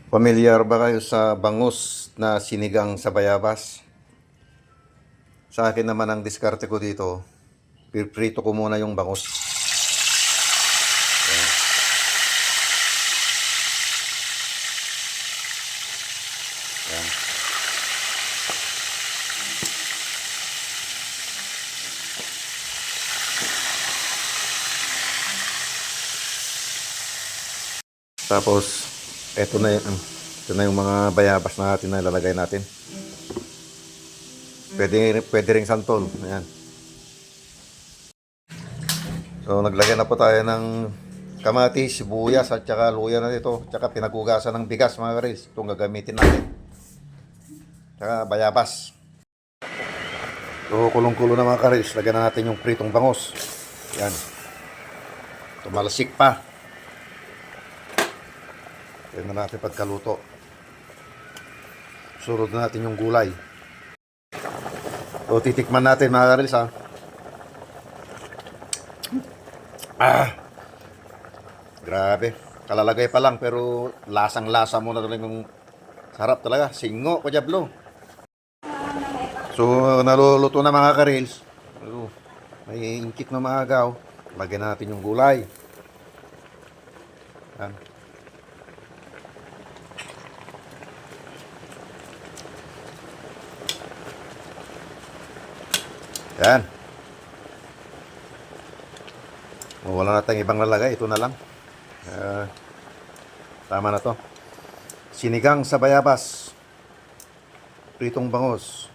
Pamilyar ba kayo sa bangus na sinigang sa bayabas? Sa akin naman ang diskarte ko dito, piprito ko muna yung bangus. Yan. Tapos, ito na yung mga bayabas natin na ilalagay natin. Pwede ring santol. Ayan. So, naglagay na po tayo ng kamatis, sibuyas at saka luya na dito. Tsaka pinagugasan ng bigas mga karis. Itong gagamitin natin. Tsaka bayabas. So, kulong-kulo na mga karis. Lagyan na natin yung pritong bangus. Yan. Tumalasik pa. Tignan na natin pagkaluto. Surod na natin yung gulay. So, titikman natin mga karis ha. Grabe. Kalalagay pa lang pero lasang-lasa mo na talaga yung sarap talaga. Singo ko diablo. So, naluluto na mga karils. May ingkit na maagaw. Lagyan natin yung gulay. Yan. Yan. Wala na tayong ibang lalagay. Ito na lang. Tama na to. Sinigang sa bayabas. Pritong bangus.